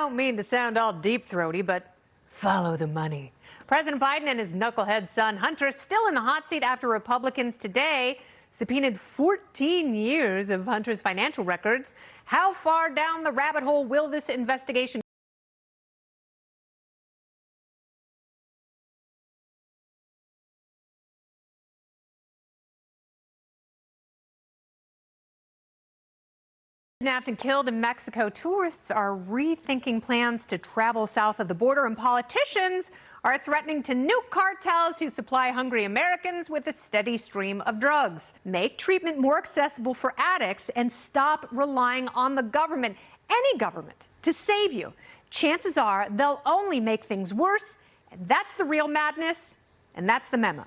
don't mean to sound all deep-throaty, but follow the money. President Biden and his knucklehead son Hunter still in the hot seat after Republicans today subpoenaed 14 years of Hunter's financial records. How far down the rabbit hole will this investigation go? Kidnapped and killed in Mexico, tourists are rethinking plans to travel south of the border, and politicians are threatening to nuke cartels who supply hungry Americans with a steady stream of drugs. Make treatment more accessible for addicts and stop relying on the government, any government, to save you. Chances are they'll only make things worse, and that's the real madness, and that's the memo.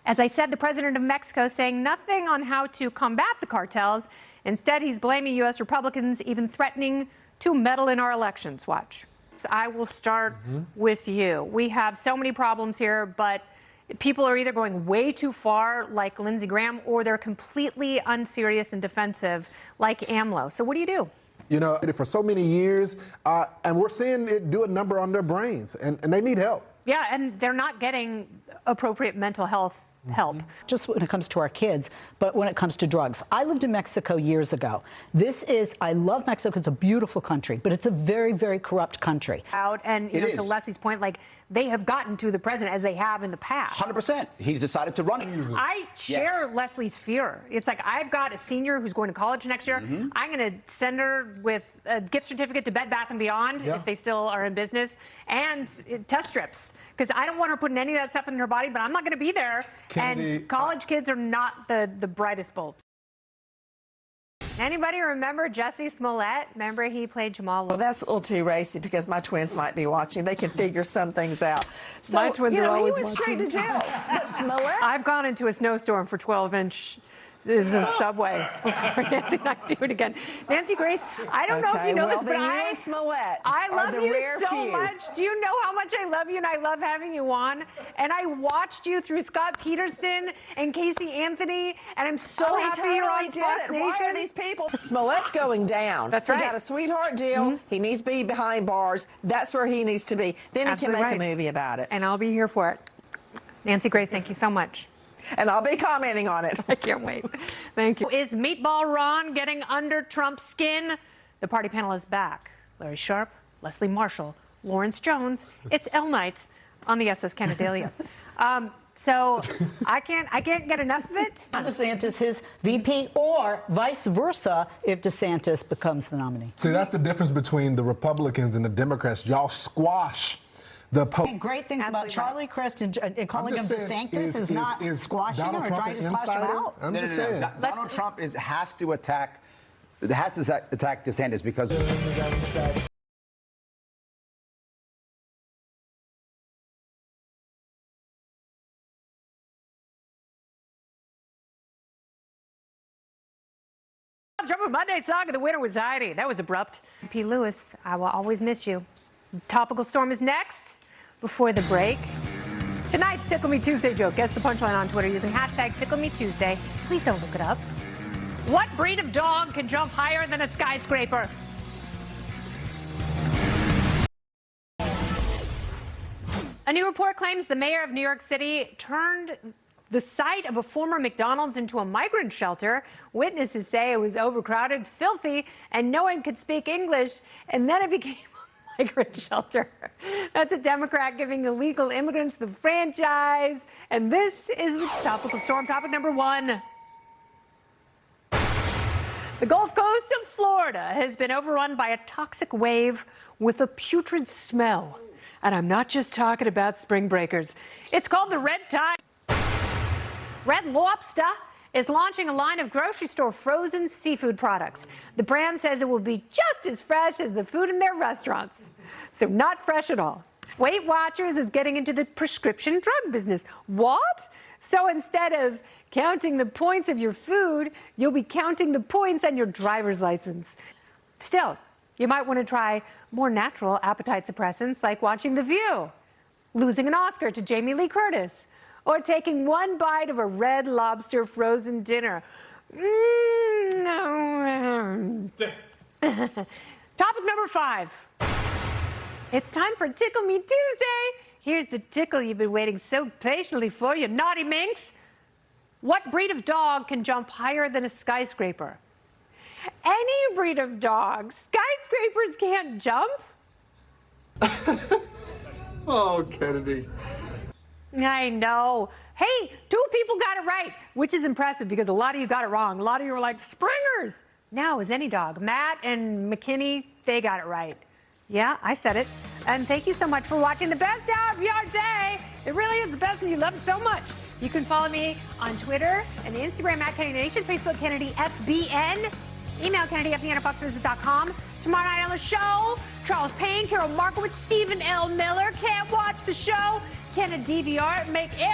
As I said, the president of Mexico saying nothing on how to combat the cartels. Instead, he's blaming U.S. Republicans, even threatening to meddle in our elections. Watch. I will start with you. We have so many problems here, but people are either going way too far, like Lindsey Graham, or they're completely unserious and defensive, like AMLO. So what do you do? You know, for so many years, and we're seeing it do a number on their brains, and they need help. Yeah, and they're not getting appropriate mental health help. Just when it comes to our kids, but when it comes to drugs. I lived in Mexico years ago. I love Mexico. It's a beautiful country, but it's a very, very corrupt country. And you know, to Leslie's point, like, they have gotten to the president as they have in the past. 100%. He's decided to run it. I share Leslie's fear. It's like, I've got a senior who's going to college next year. I'm going to send her with a gift certificate to Bed Bath & Beyond, if they still are in business, and test strips, because I don't want her putting any of that stuff in her body, but I'm not going to be there. Kennedy, and college kids are not the brightest bulbs. Anybody remember Jussie Smollett? Remember he played Jamal? Well, that's a little too racy because my twins might be watching. They can figure some things out. So, my twins are always he went straight to jail. But Smollett? I've gone into a snowstorm for 12-inch. This is a subway before Nancy and I do it again. Nancy Grace, I don't know if you know this, but I love you so much. Do you know how much I love you, and I love having you on? And I watched you through Scott Peterson and Casey Anthony, and I'm so happy you're on Fox Nation. Why are these people? Smollett's going down. That's right. He got a sweetheart deal. He needs to be behind bars. That's where he needs to be. Then he can make a movie about it. And I'll be here for it. Nancy Grace, thank you so much. And I'll be commenting on it. I can't wait. Thank you. Is Meatball Ron getting under Trump's skin? The party panel is back. Larry Sharpe, Leslie Marshall, Lawrence Jones. It's L Night on the SS Canadelia. So I can't get enough of it. DeSantis his VP, or vice versa if DeSantis becomes the nominee. See, that's the difference between the Republicans and the Democrats. Y'all squash the great things about Charlie Crist and calling him DeSantis is not squashing him or trying to squash him out. I'm just saying. Donald Trump has to attack DeSantis because. Trump Monday saga, the winner was Heidi. That was abrupt. P. Lewis, I will always miss you. Topical Storm is next. Before the break, tonight's Tickle Me Tuesday joke. Guess the punchline on Twitter using hashtag Tickle Me Tuesday. Please don't look it up. What breed of dog can jump higher than a skyscraper? A new report claims the mayor of New York City turned the site of a former McDonald's into a migrant shelter. Witnesses say it was overcrowded, filthy, and no one could speak English. And then it became a migrant shelter. That's a Democrat giving illegal immigrants the franchise. And this is the Topical Storm, topic number 1. The Gulf Coast of Florida has been overrun by a toxic wave with a putrid smell. And I'm not just talking about spring breakers. It's called the Red Tide. Red Lobster is launching a line of grocery store frozen seafood products. The brand says it will be just as fresh as the food in their restaurants. So not fresh at all. Weight Watchers is getting into the prescription drug business. What? So instead of counting the points of your food, you'll be counting the points on your driver's license. Still, you might want to try more natural appetite suppressants like watching The View, losing an Oscar to Jamie Lee Curtis, or taking one bite of a Red Lobster frozen dinner. Topic number 5. It's time for Tickle Me Tuesday. Here's the tickle you've been waiting so patiently for, you naughty minx. What breed of dog can jump higher than a skyscraper? Any breed of dog. Skyscrapers can't jump. Oh, Kennedy. I know. Hey, 2 people got it right, which is impressive because a lot of you got it wrong. A lot of you were like, springers. Now, is any dog. Matt and McKinney, they got it right. Yeah, I said it. And thank you so much for watching the best hour of your day. It really is the best and you love it so much. You can follow me on Twitter and Instagram at Kennedy Nation, Facebook Kennedy FBN, email KennedyFBN@FoxNews.com. Tomorrow night on the show, Charles Payne, Carol Markowitz, Stephen L. Miller. Can't watch the show? Can a DVR make